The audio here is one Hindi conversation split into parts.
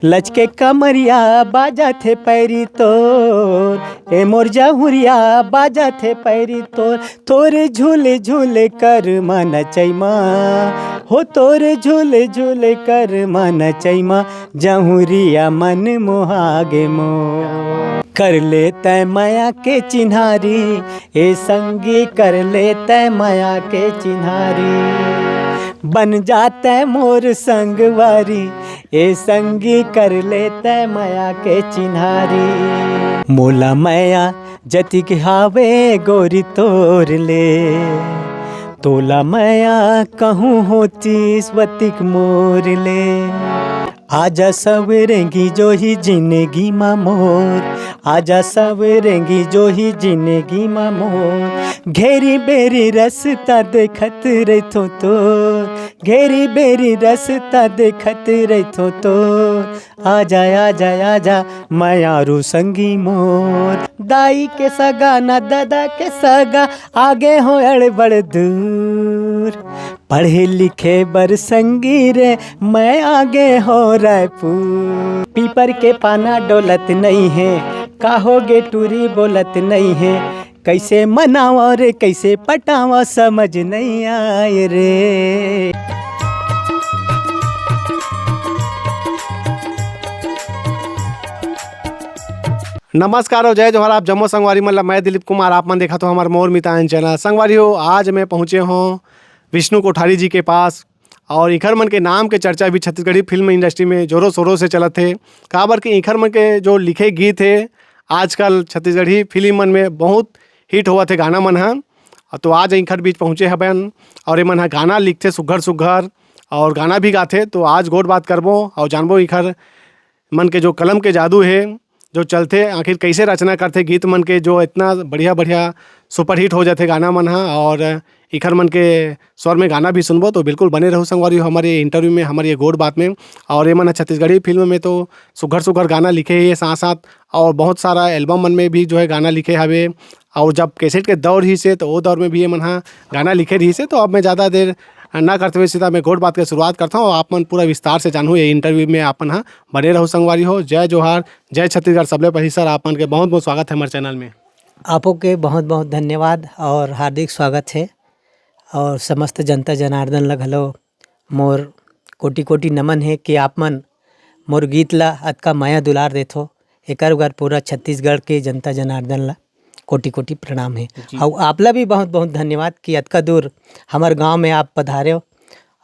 लचके कमरिया बाजा थे पैरी तोर, ए मोर जहुरिया बाजा थे पैरी तोर, तोरे झूले झूले कर मन चैमा हो, तोरे झूले झूले कर मन चैमा, जहुरिया मन मोहागे मो। कर ले तय माया के चिन्हारी, ए संगी कर ले तय माया के चिन्हारी, बन जाते मोर संगवारी, ए संगी कर लेते माया के चिन्हारी। मोला माया जति के हावे गोरी तोर ले, तोला माया कहूँ होती स्वतिक मोर ले। आजा सवेरेंगी जो ही जिंदगी मा मोर, आजा सवेरेंगी जो ही जिंदगी मा मोर, घेरी बेरी रसता देखत रहिथो तोर, घेरी बेरी रसता देखत रहिथो तोर, आजा आजा आजा मायारू संगी मोर। दाई के सगा ना दादा के सगा, आगे हो अड़बड़ दूर, पढ़े लिखे बर संगी रे मैं आगे हो रायपुर। पीपर के पाना डोलत नहीं है, काहोगे टूरी बोलत नहीं है, कैसे मनावा रे कैसे पटावा समझ नहीं आए रे। नमस्कार और जय जोहर। आप जम्मू संगवारी मतलब मैं दिलीप कुमार, आप मन देखा तो हमारे मोर मितान चैनल। संगवारी हो, आज मैं पहुँचे हूँ विष्णु कोठारी जी के पास, और इखर मन के नाम के चर्चा भी छत्तीसगढ़ी फिल्म इंडस्ट्री में जोरों शोरों से चलत थे। काबर कि इखर मन के जो लिखे गीत है आजकल छत्तीसगढ़ी फिल्म मन में बहुत हिट हुआ थे गाना मन है। तो आज इखर बीच पहुँचे हबन और ये मन गाना लिखते सुघर सुघर और गाना भी गाते। तो आज गोट बात करबो और जानबो इखर मन के जो कलम के जादू है जो चलते, आखिर कैसे रचना करते गीत मन के जो इतना बढ़िया बढ़िया सुपरहिट हो जाते गाना मन है। और इखर मन के स्वर में गाना भी सुनबो, तो बिल्कुल बने रहो संगवारी हमारे इंटरव्यू में, हमारे ये गोट बात में। और ये मन छत्तीसगढ़ी फिल्म में तो सुघर सुघर गाना लिखे है साथ साथ, और बहुत सारा एल्बम मन में भी जो है गाना लिखे हवे। और जब कैसेट के दौर ही से तो वो दौर में भी ये मन गाना लिखे रही से। तो अब मैं ज़्यादा देर ना करते हुए सीधा मैं गोट बात की शुरुआत करता हूँ, आप मन पूरा विस्तार से जानूँ ये इंटरव्यू में। आपन बने रहो संगवारी हो। जय जोहार, जय छत्तीसगढ़। सबले पहले सर आपन के बहुत बहुत स्वागत है हमारे चैनल में। आपो के बहुत बहुत धन्यवाद और हार्दिक स्वागत है। और समस्त जनता जनार्दन ल घलो मोर कोटि कोटि नमन है कि आप मन मोर गीत ला अतका माया दुलार देथो। एकर बर पूरा छत्तीसगढ़ के जनता जनार्दन ला कोटि कोटि प्रणाम है। और आपला भी बहुत बहुत धन्यवाद कि अतका दूर हमार गांव में आप पधारे हो।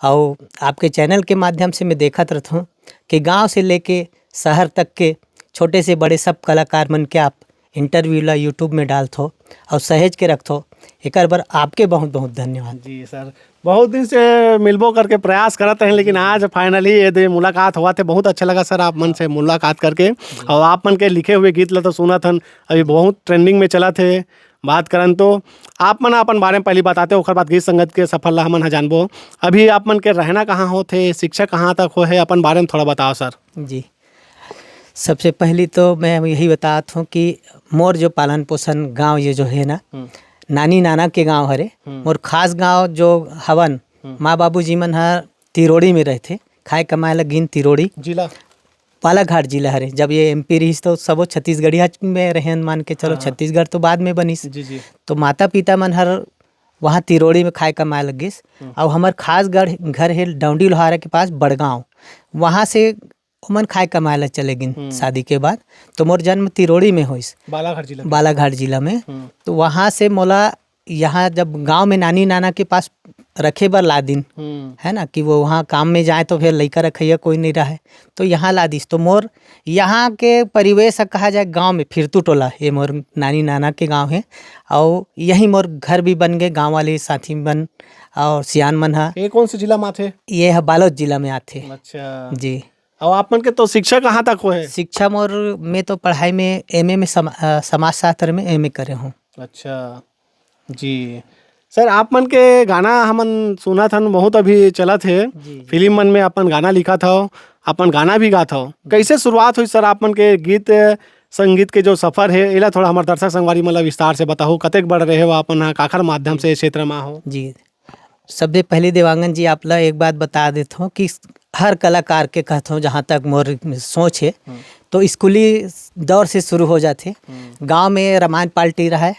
और आपके चैनल के माध्यम से मैं देखत रहता हूँ कि गांव से लेके शहर तक के छोटे से बड़े सब कलाकार मन के आप इंटरव्यू ला यूट्यूब में डालथो और सहेज के रखथो। एकर बर आपके बहुत बहुत धन्यवाद। जी सर, बहुत दिन से मिलबो करके प्रयास करते हैं, लेकिन आज फाइनली ये मुलाकात हुआ थे। बहुत अच्छा लगा सर आप मन से मुलाकात करके। और आप मन के लिखे हुए गीत ला तो सुना था, अभी बहुत ट्रेंडिंग में चला थे। बात करन तो आप मन अपन बारे में पहले बताते हो, ओकर बाद गीत संगत के सफल हमन जानबो। अभी आप मन के रहना कहाँ होते, शिक्षा कहाँ तक हो है, अपन बारे में थोड़ा बताओ सर। जी, सबसे पहली तो मैं यही बताता हूँ कि मोर जो पालन पोषण गांव ये जो है ना, नानी नाना के गांव हरे। मोर खास गांव जो हवन माँ बाबू जी मन हर तिरोड़ी में रहते, खाए कमाए लगिन तिरोड़ी जिला बालाघाट जिला हरे। जब ये एमपी रही तो सबो छत्तीसगढ़िया में रहेन, मान के चलो छत्तीसगढ़ तो बाद में बनिस। जी। तो माता पिता मन हर वहाँ तिरोड़ी में खाए कमाए लगिस। और हमार खास घर है डौंडी लोहारा के पास बड़गांव, वहाँ से उमन खाए कमाए ला चले गिन शादी के बाद। तो मोर जन्म तिरोड़ी में होइस, बालाघाट जिला में। तो वहाँ से मोला यहाँ जब गांव में नानी नाना के पास रखे बर ला दिन है ना, कि वो वहाँ काम में जाए तो फिर लड़का रखैया कोई नहीं रहे, तो यहाँ ला दिस। तो मोर यहाँ के परिवेश कहा जाए गांव में फिरतू टोला, ये मोर नानी नाना के गांव है। और यही मोर घर भी बन गए, गांव वाले साथी बन और सियान मन है। ये कौन से जिला में आते? ये है बालोद जिला में आते। अच्छा जी। और आप मन के तो शिक्षा कहाँ तक हो है? शिक्षा मोर में तो पढ़ाई में एमए में समाजशास्त्र में एमए करे हूँ। अच्छा जी सर, आप मन के गाना हमन सुना था बहुत, अभी चला थे फिल्म मन में अपन गाना लिखा था, अपन गाना भी गा था। कैसे शुरुआत हुई सर आप मन के गीत संगीत के जो सफर है, इला थोड़ा हमारे दर्शक संगवारी मतलब विस्तार से बताओ। कतेक बड़ रहे हो अपन, काखर माध्यम से क्षेत्र में हो? जी, सबसे पहले देवांगन जी आप ला एक बात बता देता हूँ कि हर कलाकार के कहता हूँ, जहाँ तक मोर सोच है, तो स्कूली दौर से शुरू हो जाते। गांव में रामायण पार्टी रहा है,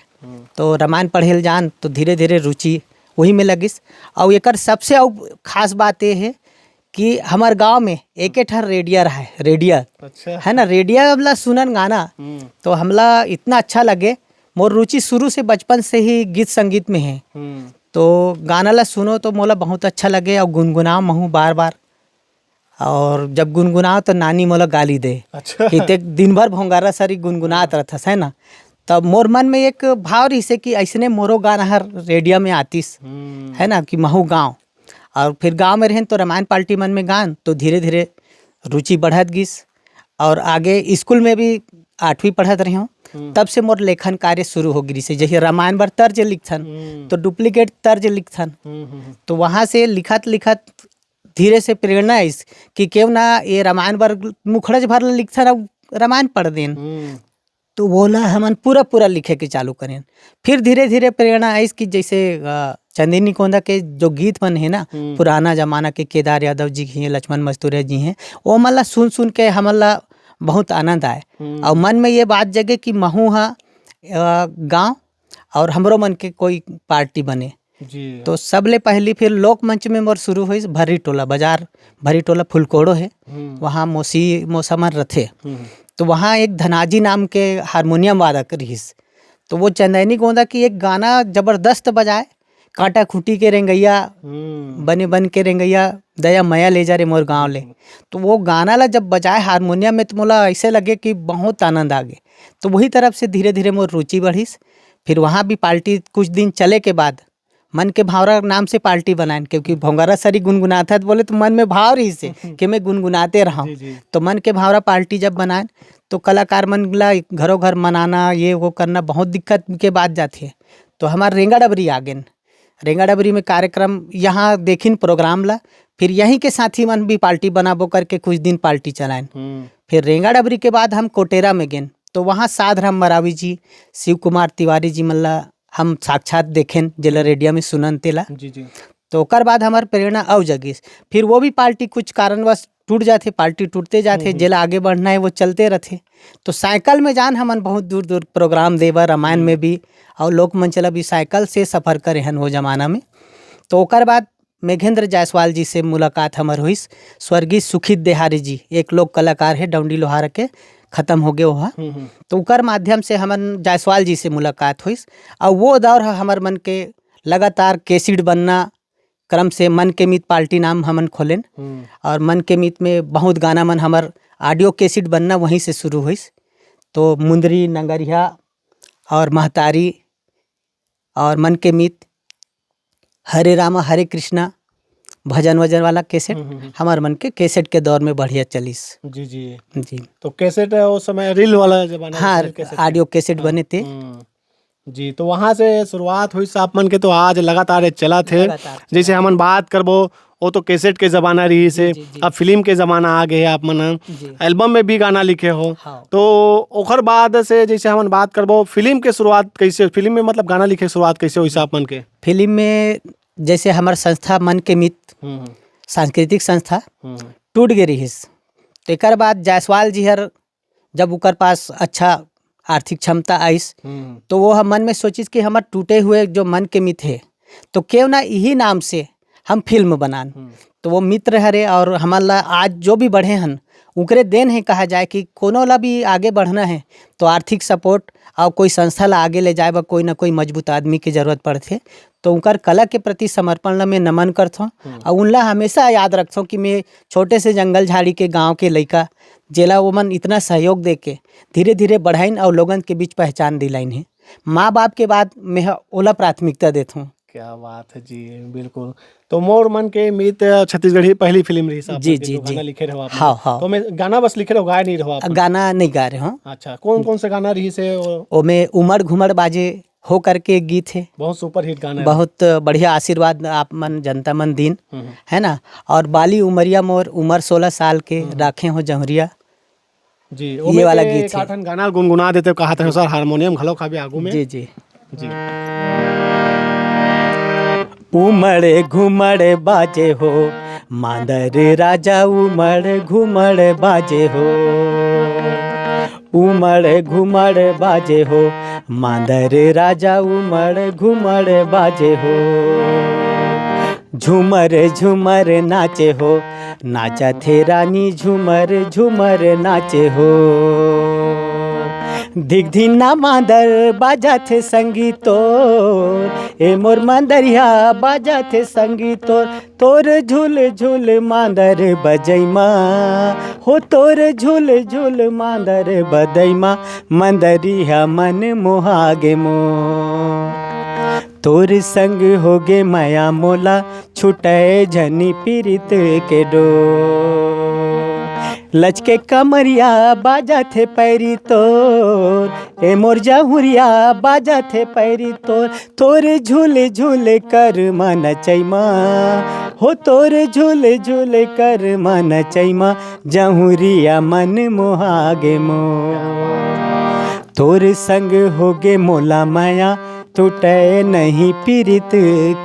तो रामायण पढ़े जान तो धीरे धीरे रुचि वही में लगिस। और एक सबसे खास बात ये है कि हमार गांव में एक ठर रेडिया रहा है, रेडिया अच्छा है ना, रेडिया वाला सुनन गाना तो हमला इतना अच्छा लगे। मोर रुचि शुरू से बचपन से ही गीत संगीत में है, तो गाना ला सुनो तो मोला बहुत अच्छा लगे और गुनगुनाओ महू बार बार। और जब गुनगुनाओ तो नानी मोला गाली दे अच्छा कि ते दिन भर भोंगारा सारी गुनगुनात रहथस, है ना। तब मोर मन में एक भाव रही से कि ऐसने मोरो गाना हर रेडियो में आतिस, है ना, कि महू गाँव। और फिर गांव में रहें तो रामायण पार्टी मन में गान तो धीरे धीरे रुचि बढ़त गिस। और आगे स्कूल में भी 8वीं पढ़त रही हूँ, तब से मोर लेखन कार्य शुरू हो गई से। जैसे रामायण बर तर्ज लिखथन तो डुप्लीकेट तर्ज लिखथन, तो वहाँ से लिखत लिखत धीरे से प्रेरणा आई कि क्यों ना ये रामायण बर मुखड़ज भर लिखथन और रामायण पढ़ देन। तो बोला हमन पूरा पूरा लिखे के चालू करें। फिर धीरे धीरे प्रेरणा आई कि जैसे चंदेनी कोंदा के जो गीत बन है ना, पुराना जमाना के, केदार यादव जी हैं, लक्ष्मण मस्तूरिया जी हैं, वो मला सुन सुन के हमला बहुत आनंद आए। और मन में ये बात जगे कि महू हा गाँव और हमरो मन के कोई पार्टी बने जी। तो सबले पहली फिर लोक मंच में मोर शुरू हुई भरी टोला बाजार, भरी टोला फुलकोड़ो है, वहाँ मौसमन रथे। तो वहाँ एक धनाजी नाम के हारमोनियम वादक रहीस, तो वो चंदैनी गोंदा की एक गाना जबरदस्त बजाए, कांटा खूटी के रेंगैया बन के रेंगैया दया मया ले जा रे मोर गाँव ले। तो वो गाना ला जब बजाए हारमोनियम में तो मोला ऐसे लगे कि बहुत आनंद आ गए। तो वही तरफ से धीरे धीरे मोर रुचि बढ़ीस। फिर वहाँ भी पार्टी कुछ दिन चले के बाद मन के भावरा नाम से पार्टी बनाएं, क्योंकि भोंगारा सरी गुनगुनाता बोले तो मन में भाव रही से कि मैं गुनगुनाते रहा। तो मन के भावरा पार्टी जब बनाएं तो कलाकार मन ला घरों घर मनाना ये वो करना बहुत दिक्कत के बाद जाती है। तो हमारे रेंगा डबरी आ गए, रेंगा डबरी में कार्यक्रम यहाँ देखिन प्रोग्राम ला, फिर यहीं के साथी मन भी पार्टी बनाबो करके कुछ दिन पार्टी चलाएं। फिर रेंगा डबरी के बाद हम कोटेरा में गए, तो वहाँ साधराम मरावी जी, शिव कुमार तिवारी जी मल्ला हम साक्षात देखें जिला रेडियो में सुनन तेला। जी। तो ओकर बाद हमार प्रेरणा अव जगिस। फिर वो भी पार्टी कुछ कारणवश टूट जाते, पार्टी टूटते जाते, जिला आगे बढ़ना है वो चलते रहते। तो साइकिल में जान हमन बहुत दूर दूर प्रोग्राम देवा, रामायण में भी और लोक मंचला भी साइकिल से सफ़र करे हन वो जमाना में। तो ओकर बाद मेघेंद्र जायसवाल जी से मुलाकात हमार हुई। स्वर्गीय सुखित देहारी जी एक लोक कलाकार है, डौंडी लोहार के, खत्म हो गए वहाँ। तो उकर माध्यम से हमन जायसवाल जी से मुलाकात हुई। और वो दौर हमार मन के लगातार कैसेट बनना क्रम से मन के मीत पार्टी नाम हमन खोलें, और मन के मीत में बहुत गाना मन हमार ऑडियो कैसेट बनना वहीं से शुरू हुई। तो मुंदरी, नंगरिया और महतारी और मन के मीत, हरे रामा हरे कृष्णा भजन वजन वाला कैसेट हमार मन के कैसेट के दौर में बढ़िया चलीस। जी। तो कैसेट उस समय रील वाला जमाना, हाँ, ऑडियो कैसेट बने थे जी। तो वहाँ से शुरुआत हुई आप मन के, तो आज लगातार चला थे। जैसे हमन बात करबो वो तो कैसेट के जमाना रही से, अब फिल्म के जमाना आ गए, आप मन एल्बम में भी गाना लिखे हो। तो ओखर बाद से जैसे हमन बात करबो फिल्म के शुरुआत कैसे, फिल्म में मतलब गाना लिखे शुरुआत कैसे हुई आप मन के? फिल्म में जैसे हमार संस्था मन के मित सांस्कृतिक संस्था टूट गई रही, तो एक बाद जायसवाल जी हर जब उकर पास अच्छा आर्थिक क्षमता आईस, तो वो हम मन में सोचिस कि हमार टूटे हुए जो मन के मित है तो क्यों ना यही नाम से हम फिल्म बनान। तो वो मित्र हरे और हमारा आज जो भी बढ़े हन उकरे देन है कहा जाए कि कोनो ला भी आगे बढ़ना है तो आर्थिक सपोर्ट और कोई संस्था ला आगे ले जाए कोई ना कोई मजबूत आदमी की जरूरत पड़ते। तो उनकर कला के प्रति समर्पण ला मैं नमन करथों और उनला हमेशा याद रखथों कि मैं छोटे से जंगल झाड़ी के गांव के लड़का जेला वो मन इतना सहयोग दे के धीरे धीरे बढ़ाइन और लोगन के बीच पहचान दिलाइन है। माँ बाप के बाद मैं ओला प्राथमिकता देता हूँ। क्या बात है जी, बिल्कुल। तो मोर मन के मीत छत्तीसगढ़ी पहली फिल्म रही साहब, जी गाना लिखे रहो आप? हाँ। तो मैं गाना बस लिखे रहो, गाए नहीं रहो आप? गाना नहीं गा रहे हो। अच्छा, कौन कौन से गाना रही से? ओ में उमड़ घुमड़ बाजे हो करके एक गीत है, बहुत सुपर हिट गाना है, बहुत बढ़िया आशीर्वाद आप मन जनता मन दिन है ना। और बाली उमरिया मोर उमर 16 साल के राखे हो जहरिया जी, ये वाला गीत है। गाना गुनगुना देते कहा था सर, हारमोनियम घलो खाबे आगू में। जी। उमड़े घुमड़े बाजे हो मांदर राजा उमड़ घुमड़ बाजे हो, उमड़ घुमड़ बाजे हो, मांदर राजा उमड़ घुमड़ बाजे हो। झूमर झूमर नाचे हो, नाचा थे रानी झूमर झूमर नाचे हो। धिक धिना मांदर बाजा थे संगीतोर, ए मोर मांदरिया बाजा थे संगीतोर। तोर झूल झूल मांदर बजैमा हो, तोर झूल झूल मांदर बदैमा, मंदरिया मन मोहागे मोर। तोर संग होगे माया मोला, छुटे झनी पीरित के डोर। लचके कमरिया बाजा थे पैरी तोर, ए मोर जहुरिया बाजा थे पैरी तोर। तोर झूल झूल कर मन चैमा हो, तोर झूल झूल कर मन चैमा, जहुरिया मन मोहागे मोर। तोर संग होगे मोला माया, टूटे नहीं पीरित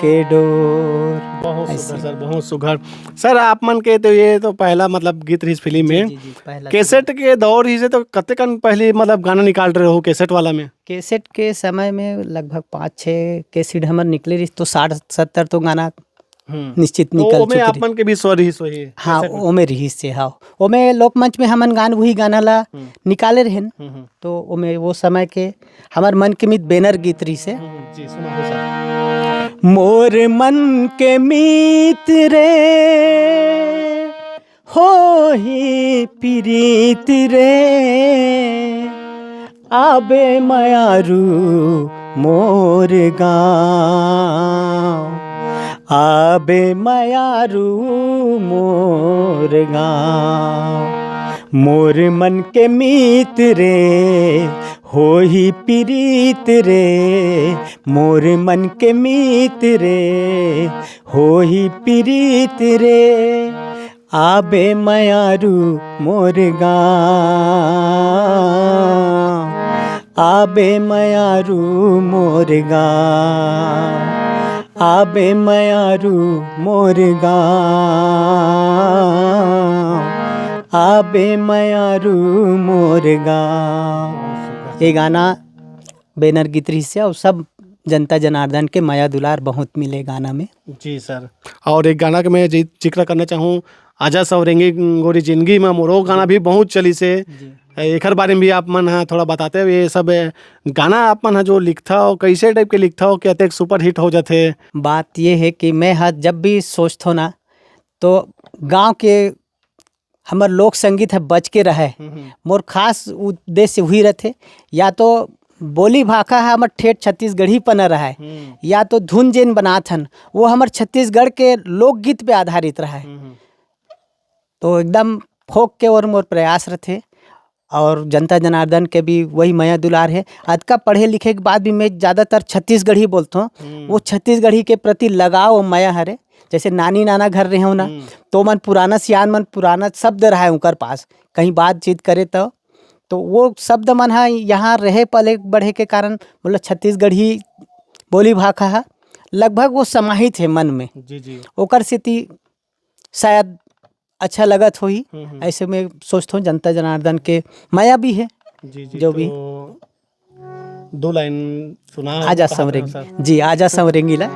के डोर। बहुत सुघर सर, बहुत सुघर सर। आप मन के तो ये तो पहला मतलब गीत रही इस फिल्म में। पहला कैसेट के दौर ही से तो कते कन पहले मतलब गाना निकाल रहे हो कैसेट वाला में? कैसेट के समय में लगभग 5-6 कैसेट हमर निकले रही, तो 60-70 तो गाना निश्चित निकल तो में चुके आप मन के भी स्वर ही सो ही। हाँ, ओमे रही से। हाँ, ओमे लोकमंच में हमन गान वही गाना ला निकाले रहे, तो ओमे वो समय के हमार मन के मित बैनर गीत रही से। जी सुना हो सर। मोर मन के मीत रे हो ही प्रीत रे, आबे मायारू मोर गाँव, आबे मायारू मोर गाँव। मोर मन के मीत रे हो ही प्रीत रे, मोर मन के मीत रे हो ही प्रीत रे, आबे मायारू मोर गाँव, आबे मायारू मोर गाँव, आबे मायारू मोर गाँव, आबे मायारू मोर गाँव। ये गाना बैनर गीत रही से, और सब जनता जनार्दन के माया दुलार बहुत मिले गाना में। जी सर। और एक गाना के मैं जिक्र करना चाहूँ, आजा सवरेंगी गोरी जिंदगी में मोरो गाना भी बहुत चली से। एक बारे में भी आप मन है थोड़ा बताते हो, ये सब गाना आप मन है जो लिखता हो कैसे टाइप के लिखता हो, क्या तक सुपर हिट हो जाते? बात ये है कि मैं जब भी सोचता हूँ ना, तो गांव के हमार लोक संगीत है बच के रहे। मोर खास उद्देश्य हुई रहते, या तो बोली भाषा है हमार ठेठ छत्तीसगढ़ी पना रहा है, या तो धुन जेन बनात हन वो हमार छत्तीसगढ़ के लोकगीत पे आधारित रहा है। तो एकदम फोक के और मोर प्रयास रहते, और जनता जनार्दन के भी वही माया दुलार है। आज का पढ़े लिखे के बाद भी मैं ज़्यादातर छत्तीसगढ़ी बोलता हूँ। वो छत्तीसगढ़ी के प्रति लगाव और माया हरे। जैसे नानी नाना घर रहे हो ना, तो मन पुराना सियान मन पुराना शब्द रहा है उनकर पास, कहीं बातचीत करे तो वो शब्द मन है यहाँ रहे पले बढ़े के कारण बोला छत्तीसगढ़ी बोली भाषा है लगभग वो समाहित है मन में। जी ओकर स्थिति शायद अच्छा लगत हो ही, ऐसे में सोचता हूँ जनता जनार्दन के माया भी है। जी जो तो भी 2 लाइन सुना आजा संवरेंगी जी, आजा संवरेंगी ला।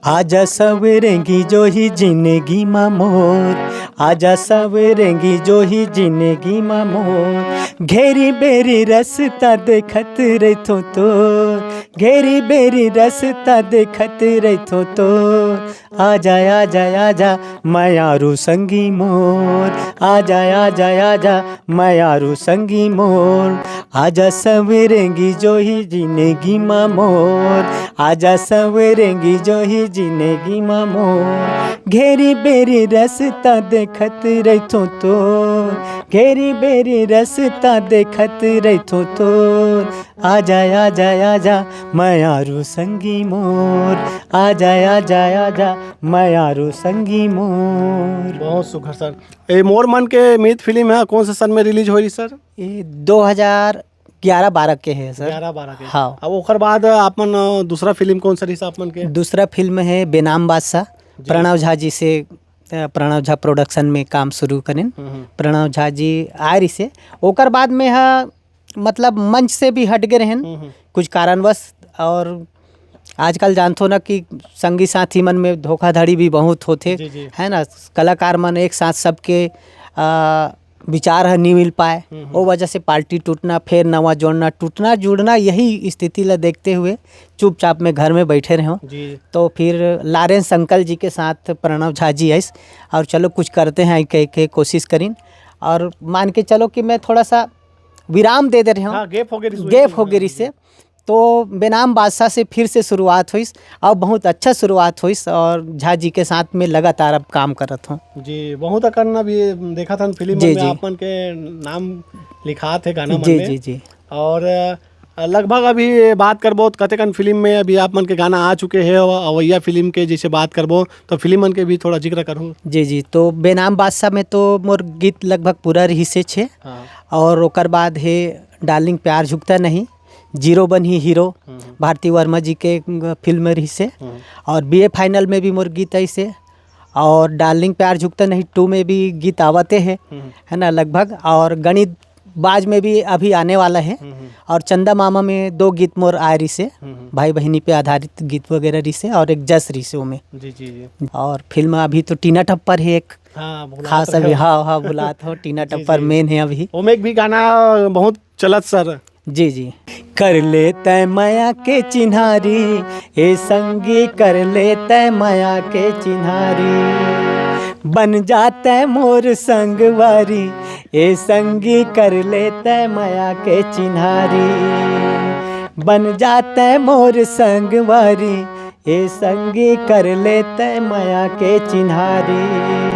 आजा संवरेंगी जो ही जिंदगी मा मोर, आजा संवरेंगी जो ही जिंदगी मा मोर। घेरी बेरी रसता देखत रहितो तोर, घेरी बेरी रसता देखत रहितो तोर। आजा आजा आजा मायारू संगी मोर, आजा आजा आजा मायारू संगी मोर। आजा संवरेंगी जो ही जिंदगी मा मोर, आजा संवरेंगी जो ही जिंदगी मा मोर। घेरी बेरी रसता देखत रहितो तोर, घेरी बेरी रसता देखत रहितो तोर। आजा आजा आजा मायारू संगी मोर, आजा आजा आजा मायारू संगी मोर। बहुत सुघर सर। ये मोर मन के मीत फिल्म है कौन सा सन में रिलीज हुई सर? ये 2011-12 के है सर। 11-12 के। हाँ। अब ओकर बाद आपन दूसरा फिल्म कौन सा रही आप मन के? दूसरा फिल्म है बेनाम बादशाह, प्रणव झा जी से प्रणव झा प्रोडक्शन में काम शुरू करें। प्रणव झा जी आए रही से ओकर बाद में मतलब मंच से भी हट गए रहन कुछ कारणवश। और आजकल जानते हो ना कि संगी साथी मन में धोखाधड़ी भी बहुत होते है ना। कलाकार मन एक साथ सबके विचार है नहीं मिल पाए, वो वजह से पार्टी टूटना, फिर नवा जोड़ना, टूटना जुड़ना, यही स्थिति ला देखते हुए चुपचाप में घर में बैठे रहे हों। तो फिर लारेंस अंकल जी के साथ प्रणव झा जी आइस और चलो कुछ करते हैं कह के कोशिश करीं। और मान के चलो कि मैं थोड़ा सा विराम दे रहे हूँ, गैप हो गई से। तो बेनाम बादशाह से फिर से शुरुआत हुई और बहुत अच्छा शुरुआत हुई और झा जी के साथ में लगातार अब काम करत हूँ जी। बहुत करना भी देखा था फिल्म में आपन के नाम लिखा थे गाना जी जी जी। और लगभग अभी बात करबो तो कते कन फिल्म में अभी आप मन के गाना आ चुके हैं। अवैया फिल्म के जैसे बात करबो तो फिल्म मन के भी थोड़ा जिक्र करूँ। जी जी। तो बेनाम बादशाह में तो मोर गीत लगभग पूरा रही से छे। और ओकर बाद है डार्लिंग प्यार झुकता नहीं, जीरो बन ही हीरो भारती वर्मा जी के फिल्म में रही से। और बीए फाइनल में भी मोर गीत ऐसे। और डार्लिंग प्यार झुकता नहीं 2 में भी गीत आवते हैं है ना लगभग। और गणित बाज में भी अभी आने वाला है। और चंदा मामा में 2 गीत मोर आए रही से, भाई बहनी पे आधारित गीत वगैरह रही से। और एक जस रही से वो में जी जी जी। और फिल्म अभी तो टीना टप्पर है एक खास अभी। हाँ बुलात हो टीना टप्पर मेन है अभी। ओमें भी गाना बहुत चलत सर। जी जी। कर ले तय माया के चिन्हारी ए संगी, कर ले तय माया के चिन्हारी, बन जाते मोर संगवारी ए संगी, कर ले तय माया के चिन्हारी, बन जाते मोर संगवारी ए संगी, कर ले तय माया के चिन्हारी,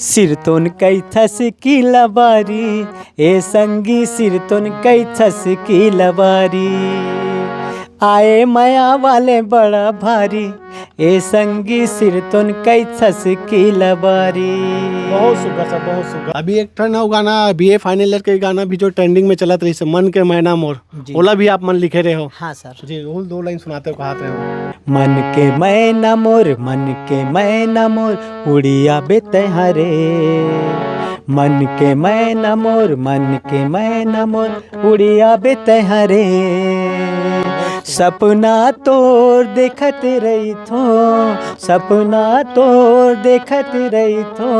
सिर तोन कई थस की लबारी ए संगी, सिर तोन कई थस की लबारी, आए माया वाले बड़ा भारी ए संगी, सिर तोन कई थस की लबारी। बहुत सुगर सर, बहुत सुगर। अभी एक ठन गाना बीए फाइनल ईयर के गाना भी जो ट्रेंडिंग में चलत रही से, मन के मैना मोर, ओला भी आप मन लिखे रहे हो। हाँ सर जी। 2 लाइन सुनाते हो, कहाते हो। मन के मैना मोर, मन के मैना मोर, उड़िया बेतहरे, मन के मैना मोर, मन के मैना मोर, उड़िया बेतहरे, सपना तोर देखत रही थो, सपना तोर देखत रही थो,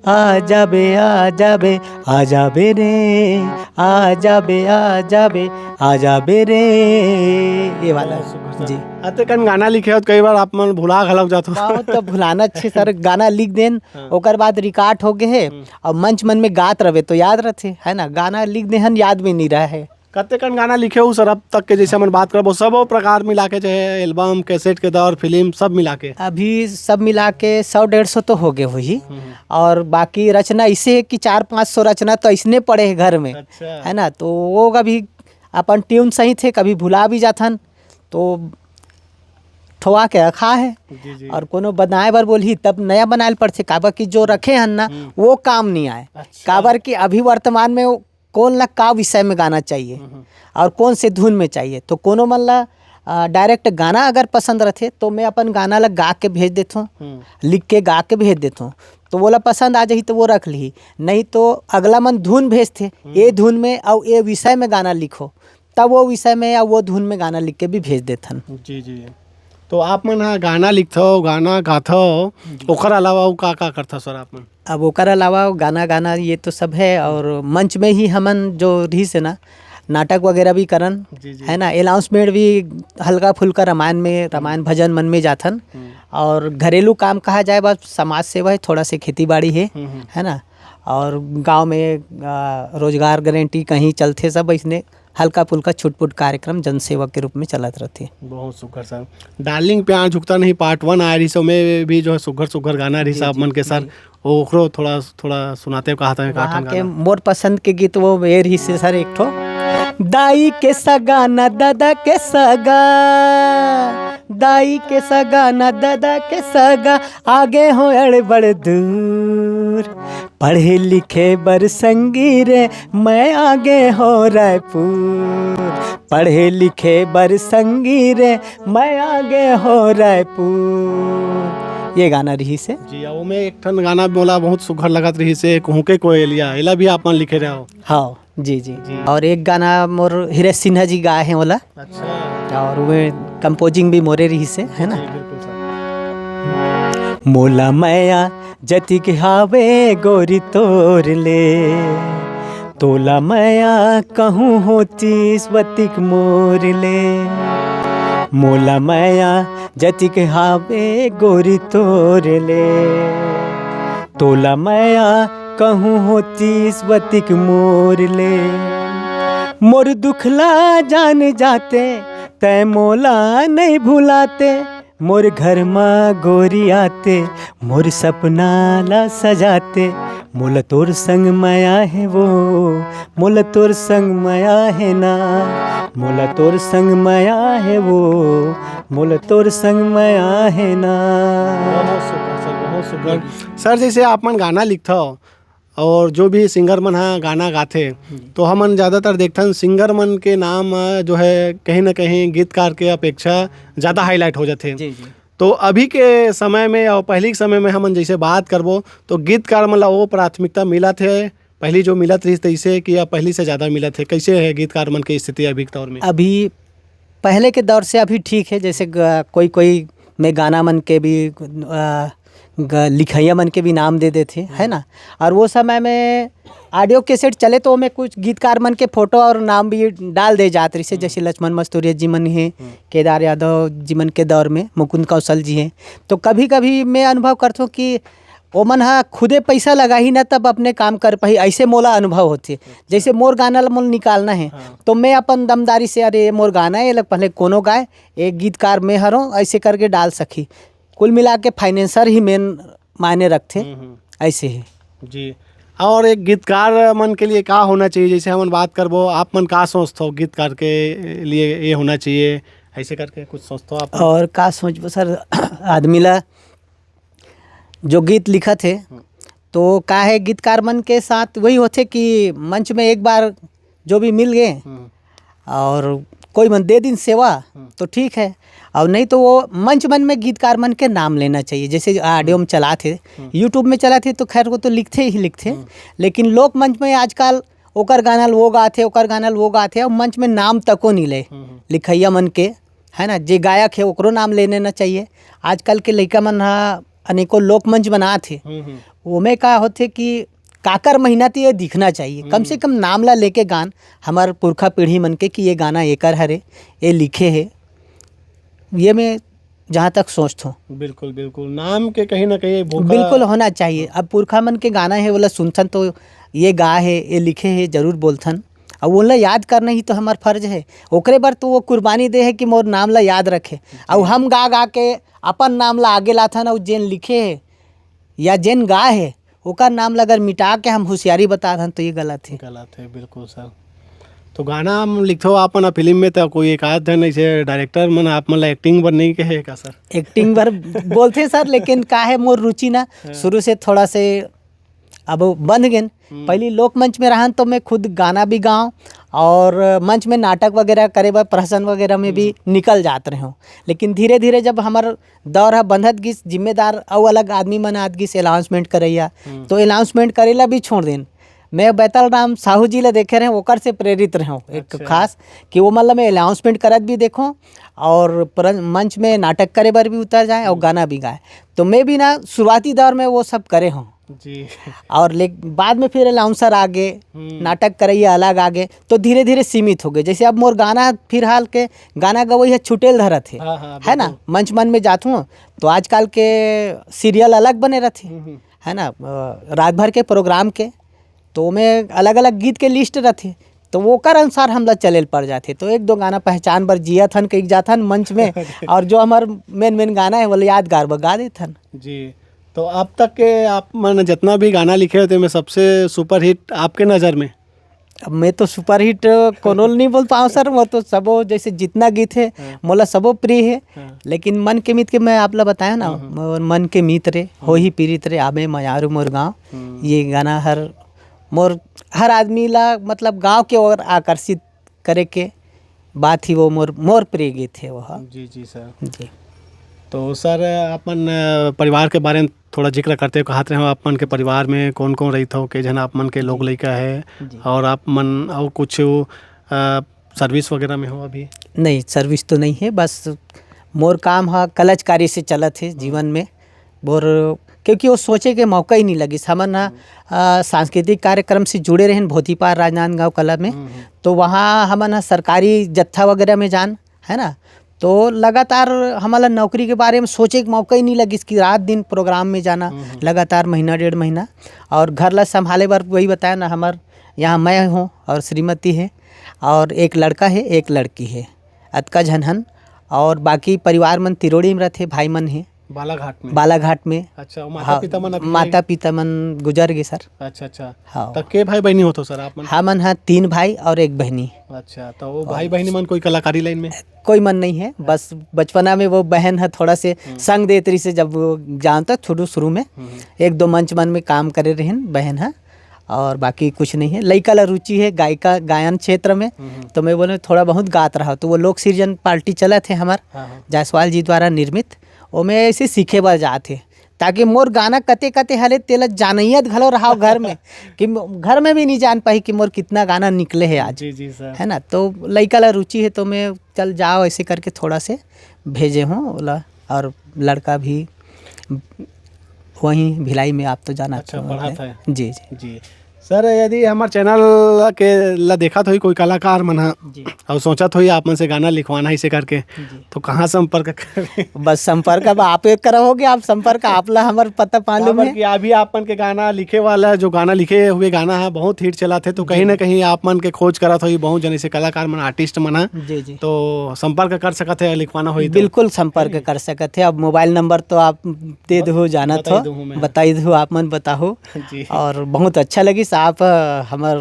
आ जाबे आ जाबे आ जाबे रे, आ जाबे आ जाबे आ जाबे रे, ये वाला जी। आते कन गाना लिखे हो कई बार आप मन भुला घलक जात हो। बहुत तो भुलाना अच्छे सर, गाना लिख देन ओकर बाद रिकॉर्ड हो गए है और मंच मन में गात रहे तो याद रहते है ना, गाना लिख देहन याद में नहीं रहा है। कते कन गाना लिखे हो सर अब तक के, जैसे हम बात करबो सब प्रकार मिला के, चाहे एल्बम कैसेट के दौर फिल्म सब मिला के? अभी सब मिला के 100-150 तो हो गए हुई। और बाकी रचना इसे है कि 400-500 रचना तो इसने पड़े है घर में। अच्छा। है ना, तो वो कभी अपन ट्यून सही थे कभी भुला भी जाथन तो ठोआ के रखा है। जी जी। और कोनो बनाए बर बोली तब नया बनाए पड़ते, काबर की जो रखे हन ना वो काम नहीं आए। अच्छा। काबर की अभी वर्तमान में कौन ला का विषय में गाना चाहिए और कौन से धुन में चाहिए, तो कोनो मन ला डायरेक्ट गाना अगर पसंद रहते तो मैं अपन गाना ला गा के भेज देता हूँ, लिख के गा के भेज देता हूँ, तो वो ला पसंद आ जाही तो वो रख ली, नहीं तो अगला मन धुन भेजते ये धुन में और ये विषय में गाना लिखो, तब वो विषय में या वो धुन में गाना लिख के भी भेज देथन। जी जी। तो आप मन गाना लिखथो, गाना गाथो, ओकर अलावा का करथो सर आप मन? अब ओकर अलावा गाना गाना ये तो सब है। और मंच में ही हमन जो रही से ना नाटक वगैरह भी करन है ना, अनाउंसमेंट भी हल्का फुल्का रामायण में, रामायण भजन मन में जाथन। और घरेलू काम कहा जाए बस समाज सेवा है, थोड़ा से खेती बाड़ी है ना। और गांव में रोजगार गारंटी कहीं चलते सब इसने हल्का फुल्का छुटपुट कार्यक्रम जनसेवा के रूप में चलत रहते। बहुत सुघर सर। डार्लिंग प्यार झुकता नहीं पार्ट 1 आया रही सो में भी जो है सुघर सुघर गाना रही साहब मन के सर, ओकरो थोड़ा थोड़ा सुनाते कहा था वहाँ के मोर पसंद के गीत वो ये रही से सर। एक ठो दाई के सगा ना दादा के सगा, दाई के सगा ना दादा के सगा, आगे हो अड़ बड़ दूर, पढ़े लिखे बर संगी रे मैं आगे हो रायपुर, पढ़े लिखे बर संगी रे मैं आगे हो रायपुर, ये गाना रही से। जी वो में एक ठन गाना बोला बहुत सुघर लगत रही से कुहुके कोयलिया एला भी आपन लिखे रहे हो। हाँ जी जी, जी। और एक गाना मोर हिरेश सिन्हा जी गाए हैं बोला, अच्छा और वे कंपोजिंग भी मोरे रही से है ना। जी बिल्कुल सर। मोला मैया जति के हावे गोरी तोर ले, तोला मैया कहूँ होती स्वतिक मोर ले। मोला मैया जति के हावे गोरी तोर ले, तोला मैया कहूँ होती स्वतिक मोर ले। मोर दुखला जान जाते तै मोला नहीं भुलाते, मोर घर माँ गोरी आते मोर सपना ला सजाते। मोला तोर संग माया है वो, मोला तोर संग माया है ना, मोला तोर संग माया है वो, मोला तोर संग माया है ना। बहुत सुघर सर, बहुत सुघर सर। जैसे आप मन गाना लिखता हो और जो भी सिंगर मन हा गाना गाथे तो हमन ज़्यादातर देखथन सिंगर मन के नाम जो है कहीं ना कहीं गीतकार के अपेक्षा ज़्यादा हाईलाइट हो जाते। जी जी। तो अभी के समय में और पहले के समय में हमन जैसे बात करबो तो गीतकार मतलब वो प्राथमिकता मिला थे पहली जो मिलत रही तैसे कि अब पहली से ज़्यादा मिला थे। कैसे है गीतकार मन की स्थिति अभी के दौर में? अभी पहले के दौर से अभी ठीक है, जैसे कोई कोई में गाना मन के भी लिखैया मन के भी नाम दे देते है ना। और वो समय में ऑडियो कैसेट चले तो में कुछ गीतकार मन के फोटो और नाम भी डाल दे जाते रही से, जैसे लक्ष्मण मस्तूरिया जी मन है, केदार यादव जी मन के दौर में मुकुंद कौशल जी हैं। तो कभी कभी मैं अनुभव करता हूँ कि वो मन हा खुदे पैसा लगा ही ना तब अपने काम कर पाई, ऐसे मोला अनुभव होते। जैसे मोर गाना मोल निकालना है तो मैं अपन दमदारी से अरे मोर गाना है लग पहले कोनो गाए एक गीतकार में हरों ऐसे करके डाल सकी। कुल मिला के फाइनेंसर ही मेन मायने रखते ऐसे ही जी। और एक गीतकार मन के लिए का होना चाहिए, जैसे हम बात करबो आप मन का सोचते हो गीतकार के लिए ये होना चाहिए ऐसे करके कुछ सोचते हो आप? और का सोचबो सर, आदमी ला जो गीत लिखा थे तो का है गीतकार मन के साथ वही होते कि मंच में एक बार जो भी मिल गए और कोई मन दे दिन सेवा तो ठीक है, और नहीं तो वो मंच मन में गीतकार मन के नाम लेना चाहिए। जैसे ऑडियो में चला थे, यूट्यूब में चला थे तो खैर वो तो लिखते ही लिखते, लेकिन लोक मंच में आजकल ओकर गाना वो गाते ओकर गाना वो गाते और मंच में नाम तको नहीं ले लिखैया मन के है ना। जे गायक है ओकरो नाम ले लेना चाहिए। आजकल के लड़का मन हा अनेकों लोक मंच बना थे, वो में का होते कि काकर महीना तो ये दिखना चाहिए, कम से कम नाम ला लेके गान हमार पुरखा पीढ़ी मन के कि ये गाना एकर हरे ये लिखे है, ये मैं जहाँ तक सोचता हूँ। बिल्कुल बिल्कुल नाम के कहीं ना कहीं बिल्कुल होना चाहिए। अब पुरखा मन के गाना है बोला सुनथन तो ये गा है ये लिखे है जरूर बोलथन, और वो ला याद करना ही तो हमार फर्ज है। ओकरे बर तो वो कुर्बानी दे है कि मोर नाम ला याद रखे, और हम गा गा के अपन नाम ला आगे लाथन और जेन लिखे है या जेन गा है ओकर नाम ला अगर मिटा के हम होशियारी बता दन तो ये गलत है। गलत है बिल्कुल सर। तो गाना हम लिखते हो आप फिल्म में तो कोई एक आध जन ऐसे डायरेक्टर मन आप मतलब एक्टिंग पर नहीं कहे का सर? एक्टिंग पर बोलते सर, लेकिन का है मोर रुचि ना शुरू से थोड़ा से अब बंद गए। पहले लोक मंच में रहन तो मैं खुद गाना भी गाऊँ और मंच में नाटक वगैरह करे बर प्रहसन वगैरह में भी निकल जाते रहे हूँ। लेकिन धीरे धीरे जब हमार दौर है बंधत गिस जिम्मेदार और अलग आदमी मन आद गिस अनाउंसमेंट करैया तो अनाउंसमेंट करेला भी छोड़ देन। मैं बैतल राम साहू जी ला देखे रहे ओकर से प्रेरित रहे एक खास कि वो मतलब मैं अनाउंसमेंट करत भी देखूँ और मंच में नाटक करे बर भी उतर जाए और गाना भी गाए। तो मैं भी ना शुरुआती दौर में वो सब करे हूँ जी। और बाद में फिर अनाउंसर आगे नाटक करैया अलग आगे तो धीरे धीरे सीमित हो गए। जैसे अब मोर गाना फिलहाल के गाना गवई है छुटेल धरत है ना, मंच मन में जात हूँ तो आजकल के सीरियल अलग बने रहते है ना, रात भर के प्रोग्राम के तो में अलग अलग गीत के लिस्ट रहते तो वो कर अनुसार हम लोग चले पड़ जाते। तो एक दो गाना पहचान बर जिया थन कहीं जाथन मंच में और जो हमार मेन गाना है वो यादगार गा देथन जी। तो अब तक के आप मन जितना भी गाना लिखे होते में सबसे सुपर हिट आपके नज़र में? अब मैं तो सुपर हिट कोनो नहीं बोल पाऊँ सर, वो तो सबो जैसे जितना गीत है मोला सबो प्रिय है। लेकिन मन के मीत के मैं आप ला बताया ना, मन के मीत रे हो ही पीड़ित रे आबे मयारू मोर गाँव, ये गाना हर आदमी ला मतलब गांव के ओर आकर्षित करे के बात ही वो मोर प्रिय गीत है वह। जी जी सर जी। तो सर अपन परिवार के बारे में थोड़ा जिक्र करते हो, कहते हो अपन के परिवार में कौन कौन रही हो, के जन आप मन के लोग लड़का है जी। और आप मन और कुछ सर्विस वगैरह में हो अभी? नहीं, सर्विस तो नहीं है, बस मोर काम है कलचकारी से चलत है जीवन में। और क्योंकि वो सोचे के मौका ही नहीं लगी हमन सांस्कृतिक कार्यक्रम से जुड़े रहें भोतीपार राजनांदगांव कला में। तो वहाँ हमन सरकारी जत्था वगैरह में जान है ना, तो लगातार हमारा नौकरी के बारे में सोचे के मौका ही नहीं लगी कि रात दिन प्रोग्राम में जाना लगातार महीना 1.5 महीना। और घर ला संभाले बार वही बताया ना, हमार यहाँ मैं हूँ और श्रीमती है और एक लड़का है एक लड़की है, अतका झनहन। और बाकी परिवार मन तिरोड़ी में रहते, भाई मन है बालाघाट में। अच्छा, माता पिता मन अभी माता पिता मन गुजर गए सर। अच्छा। हाँ, तब के भाई बहनी हो तो सर आप मन? हमन है 3 भाई और 1 बहनी। अच्छा, तो वो भाई बहनी मन कोई कलाकारी लाइन में? कोई मन नहीं है, बस बचपना में वो बहन है थोड़ा से संग देत रही से, जब वो जानता शुरू में 1-2 मंच मन में काम करे रहन बहन है। और बाकी कुछ नहीं है। लड़का ला रुचि है गायन क्षेत्र में, तो मैं बोले थोड़ा बहुत गात रहा। तो वो लोक सृजन पार्टी चला थे हमार जायसवाल जी द्वारा निर्मित, वो मैं ऐसे सीखे बर जाते ताकि मोर गाना कते कते हले तेला जानैयत घलो रहा घर में कि घर में भी नहीं जान पाई कि मोर कितना गाना निकले है आज। जी सर। है ना, तो लड़का ला रुचि है तो मैं चल जाओ ऐसे करके थोड़ा से भेजे हूँ बोला। और लड़का भी वहीं भिलाई में, आप तो जाना। अच्छा, पढ़ा था। जी सर, यदि हमारे चैनल के ला देखा तो कोई कलाकार मन जी और सोचा तो आप मन से गाना लिखवाना इसे करके, तो कहाँ संपर्क करें? बस संपर्क अब आप करोगे, आप संपर्क आपला हमार पता मालूम है कि अभी आप मन के गाना लिखे वाला जो गाना लिखे हुए गाना है बहुत हिट चला थे, तो कहीं ना कहीं आप मन के खोज करा था बहुत जन से कलाकार मन आर्टिस्ट मन है। जी तो संपर्क कर सकते हैं, लिखवाना हो बिल्कुल संपर्क कर सकते हैं। अब मोबाइल नंबर तो आप दे दो, जाना तो बताई दो, आप मन बताओ। और बहुत अच्छा लगी आप हमार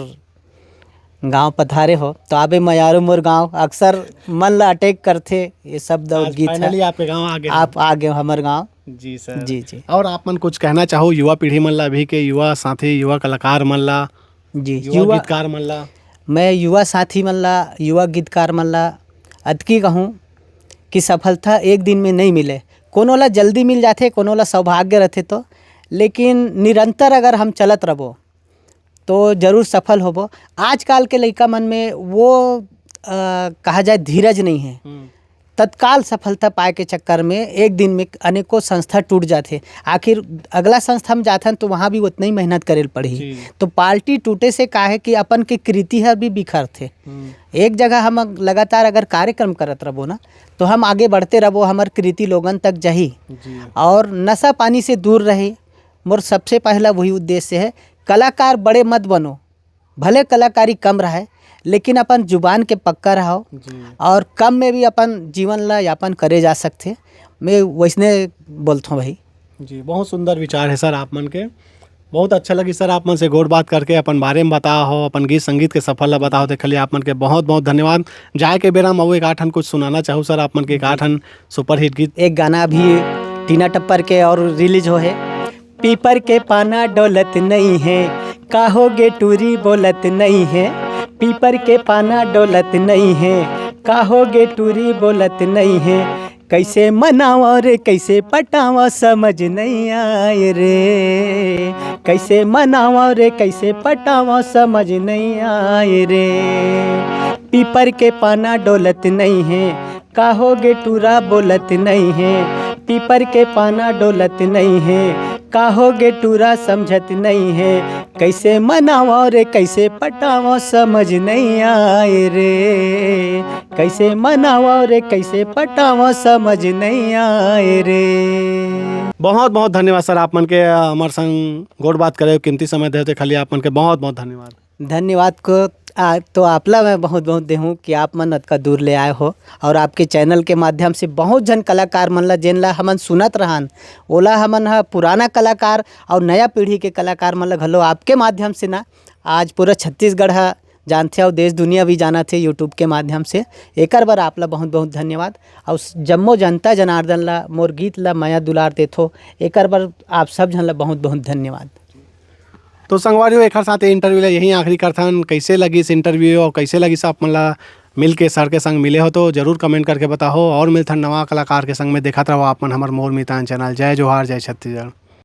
गांव पधारे हो, तो आबे मयारू मोर गांव अक्सर मन ला अटैक करते ये शब्द और गीत है। आपके गांव आ गए, आप आ गए हमार गांव। जी सर। जी और आप मन कुछ कहना चाहो युवा पीढ़ी मन ला, अभी के युवा साथी युवा कलाकार मन ला, जी युवा गीतकार मन ला? मैं युवा साथी मन ला, युवा गीतकार मन ला अतकी कहूँ कि सफलता एक दिन में नहीं मिले, कोनो ला जल्दी मिल जाते, कोनो ला सौभाग्य रहते तो, लेकिन निरंतर अगर हम चलत रहो तो जरूर सफल होबो। आजकल के लड़का मन में वो कहा जाए धीरज नहीं है, तत्काल सफलता पाए के चक्कर में एक दिन में अनेकों संस्था टूट जाते। आखिर अगला संस्था में जाथन तो वहाँ भी उतना ही मेहनत करे पड़ी। तो पार्टी टूटे से का है कि अपन के कृति है भी बिखर थे। एक जगह हम लगातार अगर कार्यक्रम करत रहो ना, तो हम आगे बढ़ते रहो, हमार कृति लोगन तक जाही और नशा पानी से दूर रहे। मोर सबसे पहला वही उद्देश्य है, कलाकार बड़े मत बनो, भले कलाकारी कम रहे लेकिन अपन जुबान के पक्का रहो और कम में भी अपन जीवन ला यापन करे जा सकते। मैं वैसने बोलता हूँ भाई। जी, बहुत सुंदर विचार है सर आप मन के, बहुत अच्छा लगी सर आप मन से गोड़ बात करके, अपन बारे में बताओ हो, अपन गीत संगीत के सफल ला बताओ, तो खाली आप मन के बहुत बहुत धन्यवाद। जाए के बेरा में एक आठन कुछ सुनाना चाहूँ सर आप मन के, एक आठन सुपर हिट गीत। एक गाना अभी टीना टप्पर के और रिलीज हो है, पीपर के पाना डोलत नहीं है, काहोगे टूरी बोलत नहीं है, पीपर के पाना डोलत नहीं है, काहोगे टूरी बोलत नहीं है, कैसे मनावा रे कैसे पटावा समझ नहीं आए रे, कैसे मनावा रे कैसे पटावा समझ नहीं आए रे, पीपर के पाना डोलत नहीं है, काहोगे टूरा बोलत नहीं है, पीपर के पाना डोलत नहीं है, काहोगे टूरा समझत नहीं है, कैसे मनावा रे कैसे पटावा समझ नहीं आए रे, कैसे मनावा रे कैसे पटावा समझ नहीं आए रे। बहुत बहुत धन्यवाद सर आप मन के हमारे संग गोड़ बात करे, कीमती समय देते, खाली आप मन के बहुत बहुत धन्यवाद। धन्यवाद को तो आपला मैं बहुत बहुत देहूँ कि आप मन अतका दूर ले आए हो और आपके चैनल के माध्यम से बहुत जन कलाकार मन ला जेन ला हमन सुनत रहन, ओला हमन हा पुराना कलाकार और नया पीढ़ी के कलाकार मन ला घलो आपके माध्यम से ना आज पूरा छत्तीसगढ़ हा जानते और देश दुनिया भी जाना थे यूट्यूब के माध्यम से। एक बार आपला बहुत बहुत धन्यवाद। और जम्मो जनता जनार्दन ला मोर गीत ला माया दुलार देथो, एक बार आप सब जन ला बहुत बहुत धन्यवाद। तो संगवारियों एक साथ इंटरव्यू ला यही आखिरी करथन। कैसे लगी इस इंटरव्यू और कैसे लगी सब मन ला मिल के सर के संग मिले हो तो जरूर कमेंट करके बताओ और मिलथन नवा कलाकार के संग में देखत रहो आपन हमर मोर मितान चैनल। जय जोहार, जय छत्तीसगढ़।